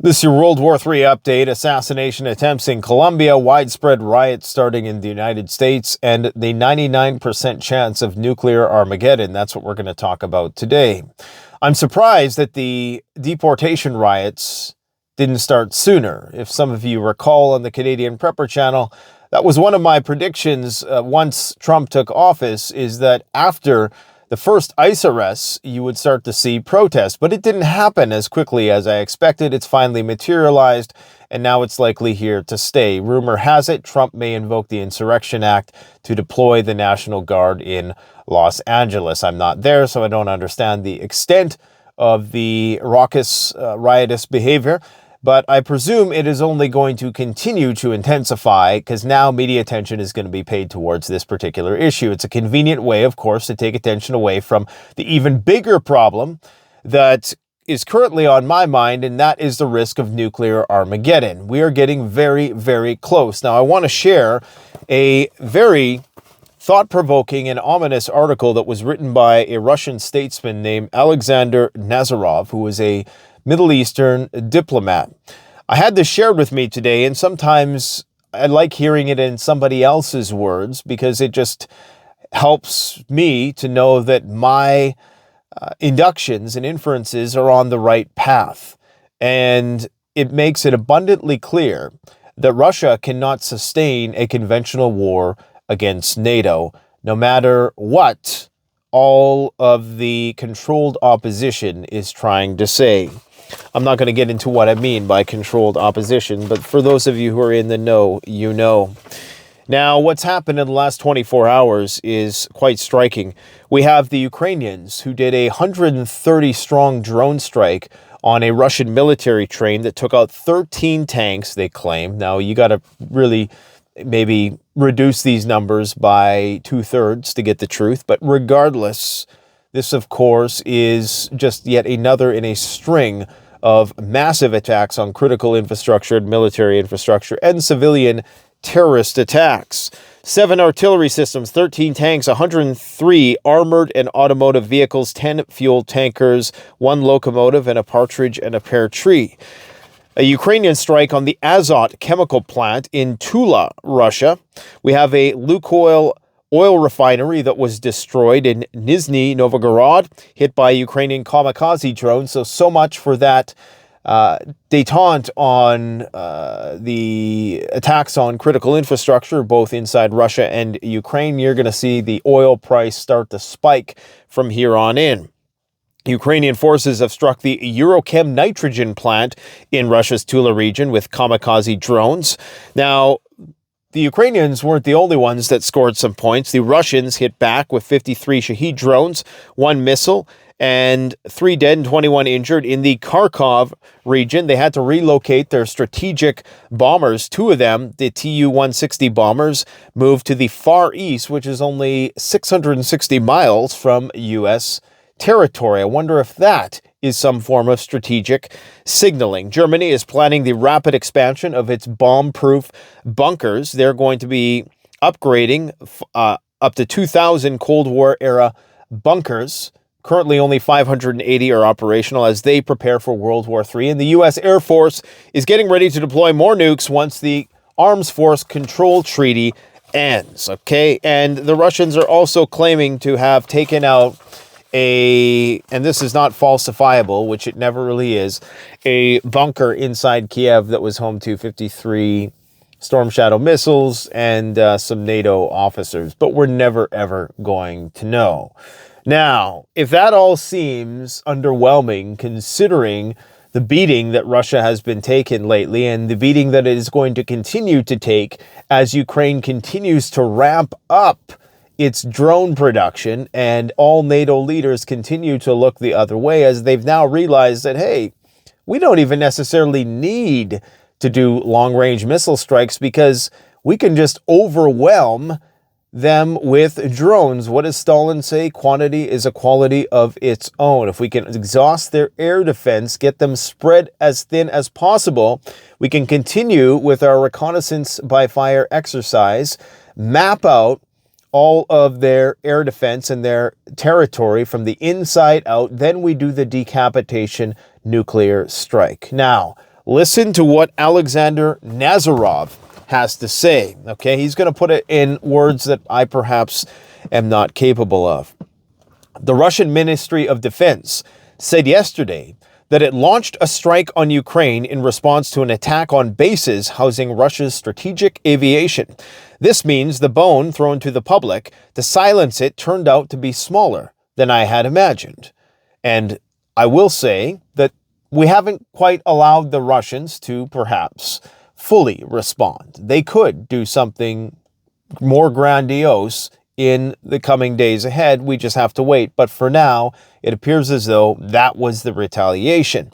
This is your World War III update. Assassination attempts in Colombia, widespread riots starting in the United States, and the 99% chance of nuclear Armageddon. That's what we're going to talk about today. I'm surprised that the deportation riots didn't start sooner. If some of you recall on the Canadian Prepper channel, that was one of my predictions once Trump took office, is that after the first ICE arrests, you would start to see protests, but it didn't happen as quickly as I expected. It's finally materialized, and now it's likely here to stay. Rumor has it Trump may invoke the Insurrection Act to deploy the National Guard in Los Angeles. I'm not there, so I don't understand the extent of the raucous, riotous behavior, but I presume it is only going to continue to intensify because now media attention is going to be paid towards this particular issue. It's a convenient way, of course, to take attention away from the even bigger problem that is currently on my mind, and that is the risk of nuclear Armageddon. We are getting very, very close. Now, I want to share a very thought-provoking and ominous article that was written by a Russian statesman named Alexander Nazarov, who was a Middle Eastern diplomat. I had this shared with me today, and sometimes I like hearing it in somebody else's words because it just helps me to know that my inductions and inferences are on the right path. And it makes it abundantly clear that Russia cannot sustain a conventional war against NATO, no matter what all of the controlled opposition is trying to say. I'm not going to get into what I mean by controlled opposition, but for those of you who are in the know, you know. Now, what's happened in the last 24 hours is quite striking. We have the Ukrainians who did a 130-strong drone strike on a Russian military train that took out 13 tanks, they claim. Now, you got to really maybe reduce these numbers by 2/3 to get the truth, but regardless, this, of course, is just yet another in a string of massive attacks on critical infrastructure and military infrastructure and civilian terrorist attacks. 7 artillery systems, 13 tanks, 103 armored and automotive vehicles, 10 fuel tankers, 1 locomotive, and a partridge and a pear tree. A Ukrainian strike on the Azot chemical plant in Tula, Russia. We have a Lukoil oil refinery that was destroyed in Nizhny Novgorod, hit by a Ukrainian kamikaze drone. So much for that detente on the attacks on critical infrastructure, both inside Russia and Ukraine. You're going to see the oil price start to spike from here on in. Ukrainian forces have struck the Eurochem nitrogen plant in Russia's Tula region with kamikaze drones. Now, the Ukrainians weren't the only ones that scored some points. The Russians hit back with 53 Shahed drones, 1 missile, and 3 dead and 21 injured in the Kharkov region. They had to relocate their strategic bombers. 2 of them, the Tu-160 bombers, moved to the Far East, which is only 660 miles from U.S. territory. I wonder if that is some form of strategic signaling. Germany is planning the rapid expansion of its bomb-proof bunkers. They're going to be upgrading up to 2,000 Cold War-era bunkers. Currently, only 580 are operational as they prepare for World War III. And the U.S. Air Force is getting ready to deploy more nukes once the Arms Force Control Treaty ends. Okay, and the Russians are also claiming to have taken out and this is not falsifiable, which it never really is, a bunker inside Kiev that was home to 53 Storm Shadow missiles and some NATO officers. But we're never, ever going to know. Now, if that all seems underwhelming, considering the beating that Russia has been taking lately and the beating that it is going to continue to take as Ukraine continues to ramp up its drone production, and all NATO leaders continue to look the other way as they've now realized that, hey, we don't even necessarily need to do long-range missile strikes because we can just overwhelm them with drones. What does Stalin say? Quantity is a quality of its own. If we can exhaust their air defense, get them spread as thin as possible, we can continue with our reconnaissance by fire exercise, map out all of their air defense and their territory from the inside out. Then we do the decapitation nuclear strike. Now, Listen to what Alexander Nazarov has to say. Okay, he's going to put it in words that I perhaps am not capable of. The Russian Ministry of Defense said yesterday that it launched a strike on Ukraine in response to an attack on bases housing Russia's strategic aviation. This means the bone thrown to the public to silence it turned out to be smaller than I had imagined. And I will say that we haven't quite allowed the Russians to perhaps fully respond. They could do something more grandiose in the coming days ahead. We just have to wait. But for now, it appears as though that was the retaliation.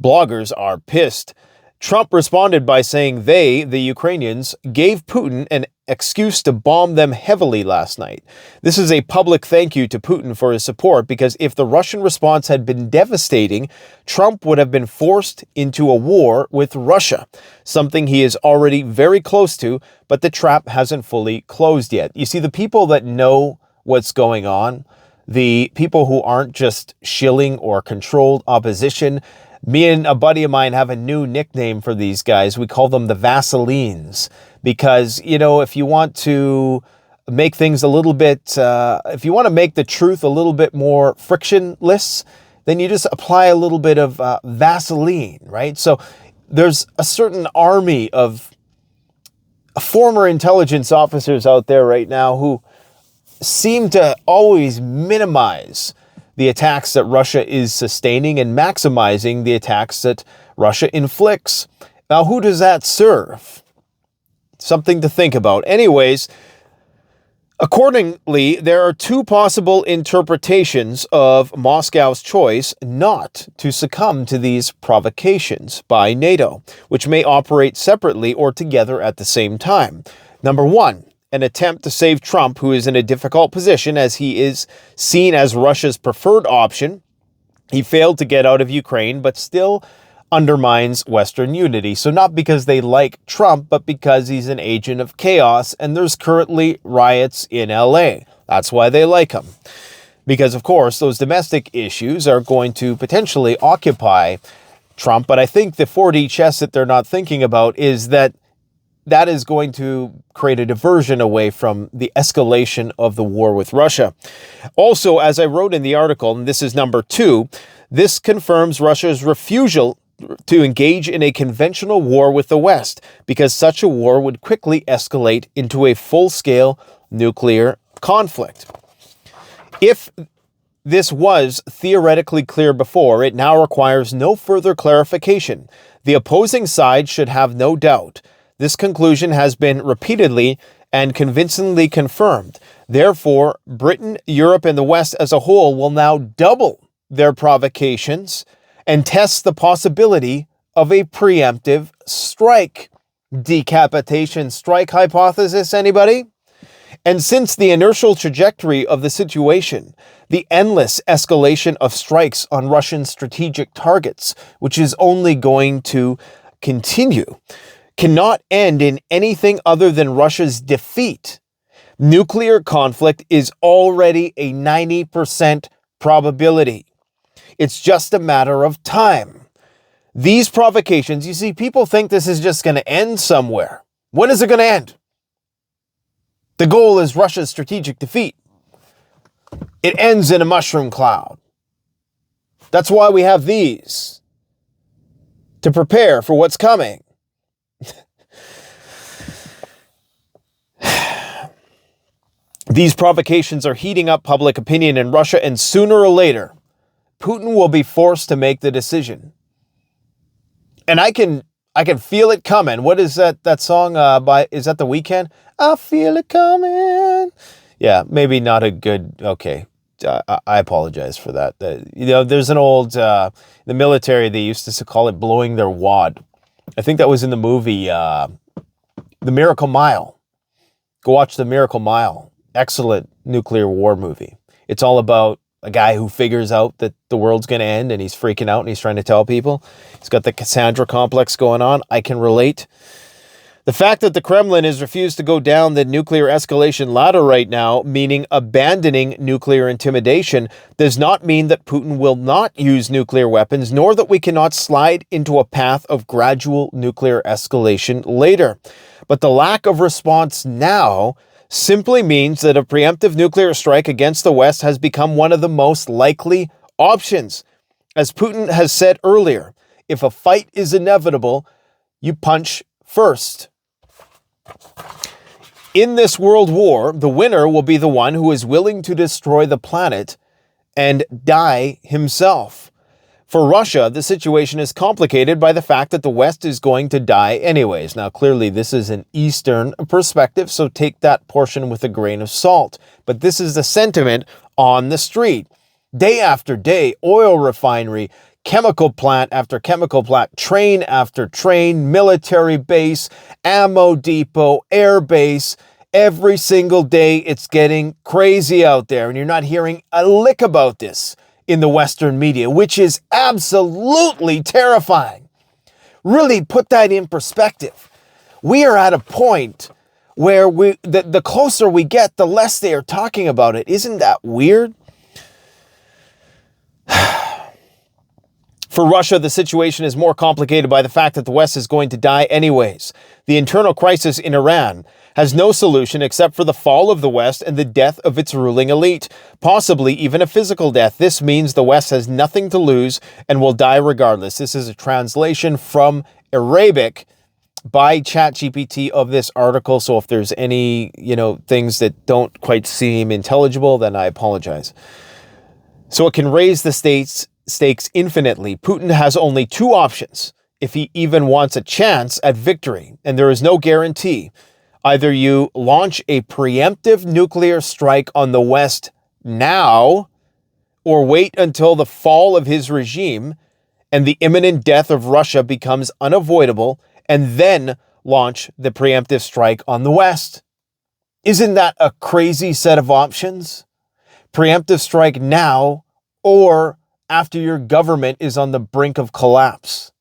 Bloggers are pissed. Trump responded by saying they, the Ukrainians, gave Putin an excuse to bomb them heavily last night. This is a public thank you to Putin for his support, because if the Russian response had been devastating, Trump would have been forced into a war with Russia, something he is already very close to, but the trap hasn't fully closed yet. You see, the people that know what's going on, the people who aren't just shilling or controlled opposition, me and a buddy of mine have a new nickname for these guys. We call them the Vaselines, because, you know, if you want to make things a little bit, if you want to make the truth a little bit more frictionless, then you just apply a little bit of Vaseline, right? So there's a certain army of former intelligence officers out there right now who seem to always minimize the attacks that Russia is sustaining and maximizing the attacks that Russia inflicts. Now, who does that serve? Something to think about. Anyways, accordingly, there are two possible interpretations of Moscow's choice not to succumb to these provocations by NATO, which may operate separately or together at the same time. Number one, an attempt to save Trump, who is in a difficult position as he is seen as Russia's preferred option. He failed to get out of Ukraine, but still undermines Western unity. So not because they like Trump, but because he's an agent of chaos, and there's currently riots in LA. That's why they like him. Because, of course, those domestic issues are going to potentially occupy Trump. But I think the 4D chess that they're not thinking about is that is going to create a diversion away from the escalation of the war with Russia. Also, as I wrote in the article, and this is number 2, this confirms Russia's refusal to engage in a conventional war with the West, because such a war would quickly escalate into a full-scale nuclear conflict. If this was theoretically clear before, it now requires no further clarification. The opposing side should have no doubt. This conclusion has been repeatedly and convincingly confirmed. Therefore, Britain, Europe, and the West as a whole will now double their provocations and test the possibility of a preemptive strike. Decapitation strike hypothesis, anybody? And since the inertial trajectory of the situation, the endless escalation of strikes on Russian strategic targets, which is only going to continue, cannot end in anything other than Russia's defeat. Nuclear conflict is already a 90% probability. It's just a matter of time. These provocations, you see, people think this is just going to end somewhere. When is it going to end? The goal is Russia's strategic defeat. It ends in a mushroom cloud. That's why we have these, to prepare for what's coming. These provocations are heating up public opinion in Russia, and sooner or later, Putin will be forced to make the decision. And I can feel it coming. What is that song is that The Weeknd? I feel it coming. Yeah, maybe not a good, okay. I apologize for that. There's an old, the military, they used to call it blowing their wad. I think that was in the movie, The Miracle Mile. Go watch The Miracle Mile. Excellent nuclear war movie. It's all about a guy who figures out that the world's going to end, and he's freaking out and he's trying to tell people. He's got the Cassandra complex going on. I can relate. The fact that the Kremlin has refused to go down the nuclear escalation ladder right now, meaning abandoning nuclear intimidation, does not mean that Putin will not use nuclear weapons, nor that we cannot slide into a path of gradual nuclear escalation later. But the lack of response now simply means that a preemptive nuclear strike against the West has become one of the most likely options. As Putin has said earlier, if a fight is inevitable, you punch first. In this world war, the winner will be the one who is willing to destroy the planet and die himself. For Russia, the situation is complicated by the fact that the West is going to die anyways. Now, clearly, this is an Eastern perspective, so take that portion with a grain of salt. But this is the sentiment on the street. Day after day, oil refinery, chemical plant after chemical plant, train after train, military base, ammo depot, air base. Every single day it's getting crazy out there, and you're not hearing a lick about this in the Western media, which is absolutely terrifying. Really put that in perspective. We are at a point where the closer we get, the less they are talking about it. Isn't that weird? For Russia, the situation is more complicated by the fact that the West is going to die anyways. The internal crisis in Iran has no solution except for the fall of the West and the death of its ruling elite, possibly even a physical death. This means the West has nothing to lose and will die regardless. This is a translation from Arabic by ChatGPT of this article. So if there's any, things that don't quite seem intelligible, then I apologize. So it can raise the stakes infinitely. Putin has only two options if he even wants a chance at victory, and there is no guarantee. Either you launch a preemptive nuclear strike on the West now, or wait until the fall of his regime and the imminent death of Russia becomes unavoidable, and then launch the preemptive strike on the West. Isn't that a crazy set of options? Preemptive strike now, or after your government is on the brink of collapse.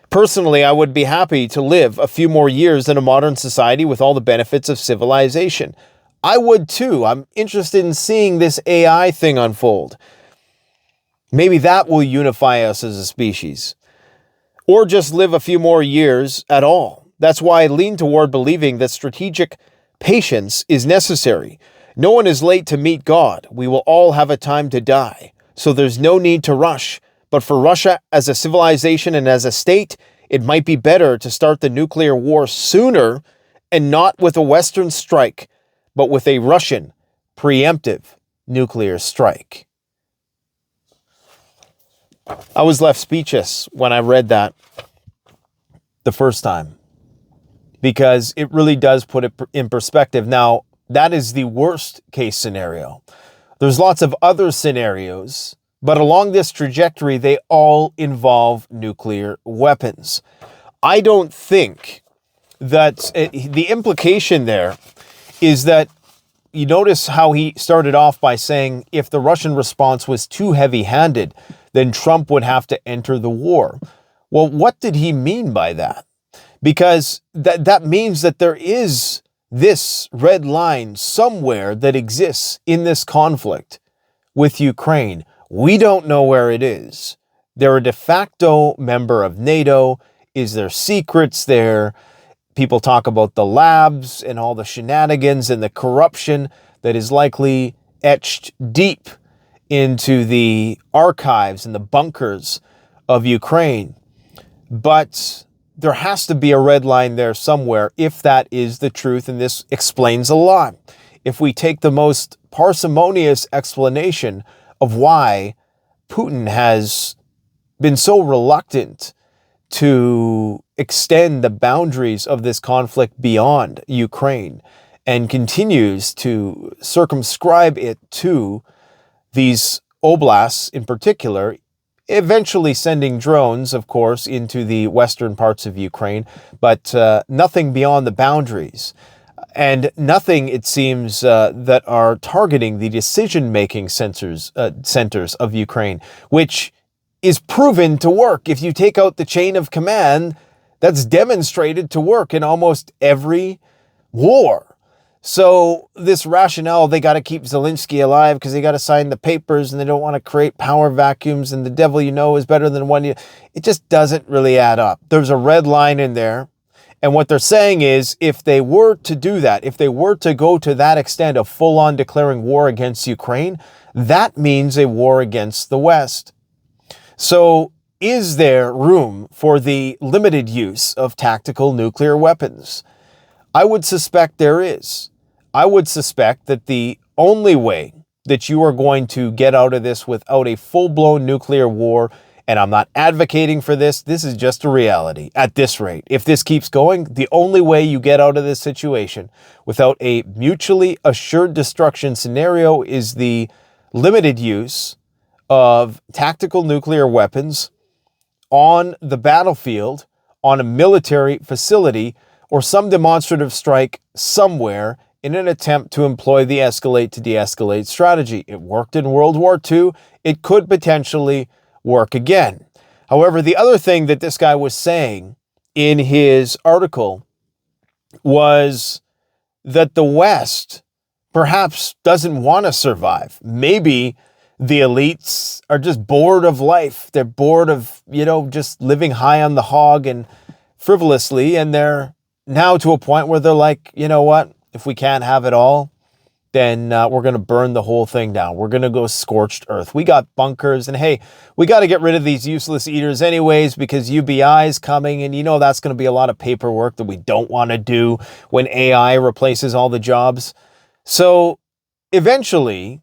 Personally, I would be happy to live a few more years in a modern society with all the benefits of civilization. I would too. I'm interested in seeing this AI thing unfold. Maybe that will unify us as a species. Or just live a few more years at all. That's why I lean toward believing that strategic patience is necessary. No one is late to meet God. We will all have a time to die. So there's no need to rush. But for Russia as a civilization and as a state, it might be better to start the nuclear war sooner, and not with a Western strike, but with a Russian preemptive nuclear strike. I was left speechless when I read that the first time, because it really does put it in perspective. Now, that is the worst case scenario. There's lots of other scenarios, but along this trajectory, they all involve nuclear weapons. I don't think that the implication there is that you notice how he started off by saying if the Russian response was too heavy-handed, then Trump would have to enter the war. Well, what did he mean by that? Because that means that there is this red line somewhere that exists in this conflict with Ukraine. We don't know where it is. They're a de facto member of NATO. Is there secrets there? People talk about the labs and all the shenanigans and the corruption that is likely etched deep into the archives and the bunkers of Ukraine. But there has to be a red line there somewhere if that is the truth, and this explains a lot. If we take the most parsimonious explanation of why Putin has been so reluctant to extend the boundaries of this conflict beyond Ukraine and continues to circumscribe it to these oblasts in particular, eventually sending drones, of course, into the western parts of Ukraine, but nothing beyond the boundaries. And nothing, it seems, that are targeting the decision-making centers of Ukraine, which is proven to work. If you take out the chain of command, That's demonstrated to work in almost every war. So this rationale, they got to keep Zelensky alive because they got to sign the papers and they don't want to create power vacuums and the devil you know is better than one. It just doesn't really add up. There's a red line in there. And what they're saying is if they were to do that, if they were to go to that extent of full-on declaring war against Ukraine, that means a war against the West. So is there room for the limited use of tactical nuclear weapons? I would suspect there is. I would suspect that the only way that you are going to get out of this without a full-blown nuclear war, and I'm not advocating for this, this is just a reality at this rate. If this keeps going, the only way you get out of this situation without a mutually assured destruction scenario is the limited use of tactical nuclear weapons on the battlefield, on a military facility, or some demonstrative strike somewhere in an attempt to employ the escalate to de-escalate strategy. It worked in World War II. It could potentially work again. However, the other thing that this guy was saying in his article was that the West perhaps doesn't want to survive. Maybe the elites are just bored of life. They're bored of, just living high on the hog and frivolously. And they're now to a point where they're like, you know what? If we can't have it all, then we're going to burn the whole thing down. We're going to go scorched earth. We got bunkers. And hey, we got to get rid of these useless eaters anyways because UBI is coming. And that's going to be a lot of paperwork that we don't want to do when AI replaces all the jobs. So eventually,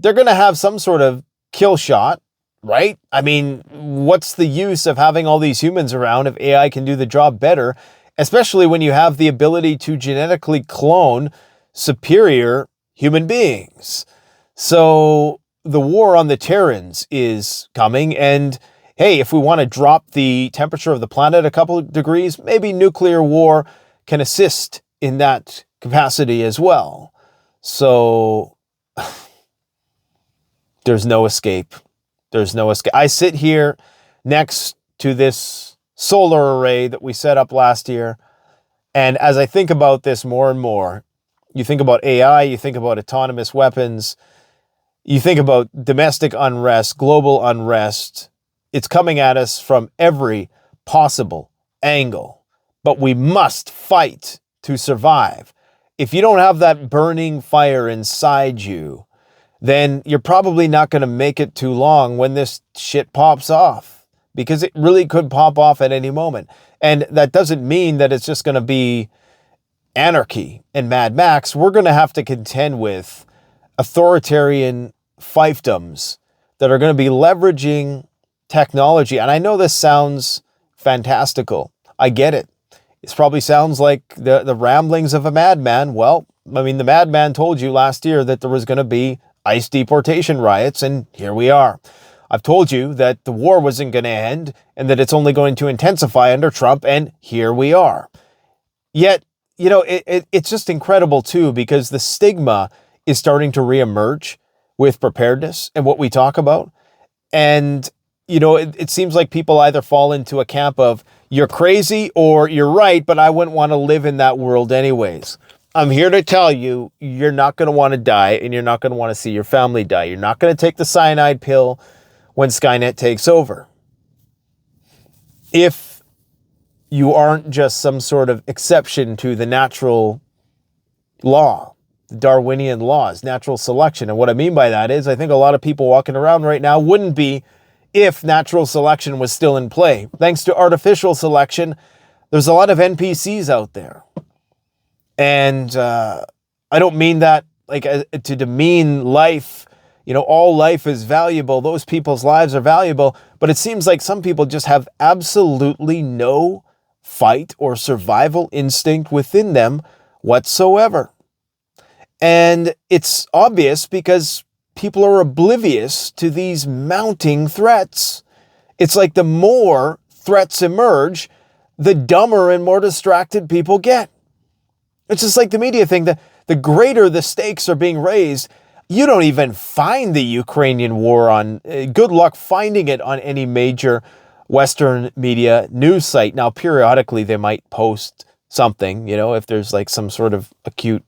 they're going to have some sort of kill shot, right? I mean, what's the use of having all these humans around if AI can do the job better, especially when you have the ability to genetically clone superior human beings? So the war on the Terrans is coming. And hey, if we want to drop the temperature of the planet a couple of degrees, maybe nuclear war can assist in that capacity as well. So there's no escape. There's no escape. I sit here next to this solar array that we set up last year. And as I think about this more and more, you think about AI, you think about autonomous weapons, you think about domestic unrest, global unrest. It's coming at us from every possible angle. But we must fight to survive. If you don't have that burning fire inside you, then you're probably not going to make it too long when this shit pops off, because it really could pop off at any moment. And that doesn't mean that it's just going to be anarchy and Mad Max. We're going to have to contend with authoritarian fiefdoms that are going to be leveraging technology. And I know this sounds fantastical. I get it. It probably sounds like the ramblings of a madman. Well, I mean, the madman told you last year that there was going to be ICE deportation riots, and here we are. I've told you that the war wasn't going to end and that it's only going to intensify under Trump, and here we are. Yet, it's just incredible too, because the stigma is starting to reemerge with preparedness and what we talk about. And, it seems like people either fall into a camp of you're crazy or you're right, but I wouldn't want to live in that world anyways. I'm here to tell you, you're not going to want to die, and you're not going to want to see your family die. You're not going to take the cyanide pill when Skynet takes over. If you aren't just some sort of exception to the natural law, the Darwinian laws, natural selection. And what I mean by that is I think a lot of people walking around right now wouldn't be if natural selection was still in play. Thanks to artificial selection, there's a lot of NPCs out there. And I don't mean that like to demean life. All life is valuable. Those people's lives are valuable. But it seems like some people just have absolutely no fight or survival instinct within them whatsoever. And it's obvious because people are oblivious to these mounting threats. It's like the more threats emerge, the dumber and more distracted people get. It's just like the media thing. The greater the stakes are being raised, you don't even find the Ukrainian war on, good luck finding it on any major Western media news site. Now, periodically they might post something, if there's like some sort of acute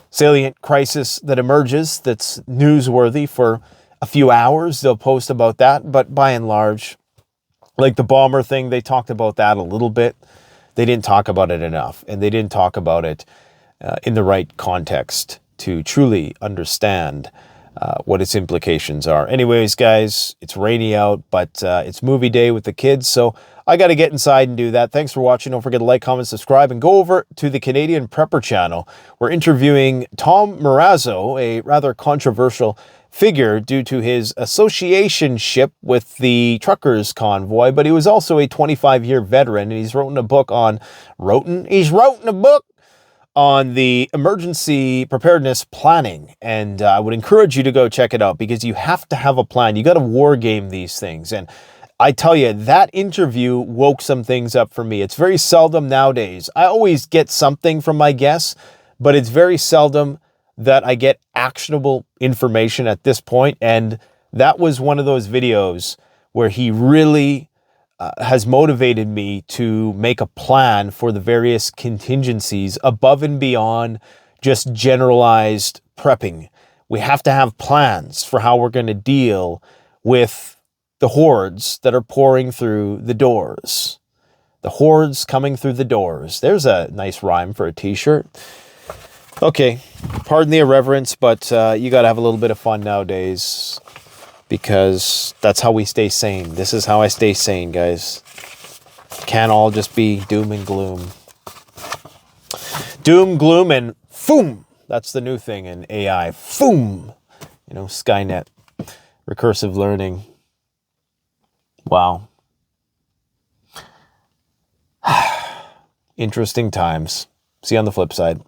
salient crisis that emerges that's newsworthy for a few hours, they'll post about that. But by and large, like the bomber thing, they talked about that a little bit. They didn't talk about it enough, and they didn't talk about it in the right context to truly understand what its implications are. Anyways, guys, it's rainy out, but it's movie day with the kids, so I got to get inside and do that. Thanks for watching. Don't forget to like, comment, subscribe, and go over to the Canadian Prepper channel. We're interviewing Tom Marazzo, a rather controversial figure due to his associationship with the truckers convoy, but he was also a 25-year veteran, and he's written a book on the emergency preparedness planning. And I would encourage you to go check it out, because you have to have a plan. You got to war game these things. And I tell you, that interview woke some things up for me. It's very seldom nowadays. I always get something from my guests, but it's very seldom that I get actionable information at this point. And that was one of those videos where he really has motivated me to make a plan for the various contingencies above and beyond just generalized prepping. We have to have plans for how we're going to deal with the hordes that are pouring through the doors. The hordes coming through the doors. There's a nice rhyme for a t-shirt. Okay, pardon the irreverence, but you got to have a little bit of fun nowadays, because that's how we stay sane. This is how I stay sane, guys. Can't all just be doom and gloom. Doom, gloom, and foom. That's the new thing in AI. Foom. Skynet. Recursive learning. Wow. Interesting times. See you on the flip side.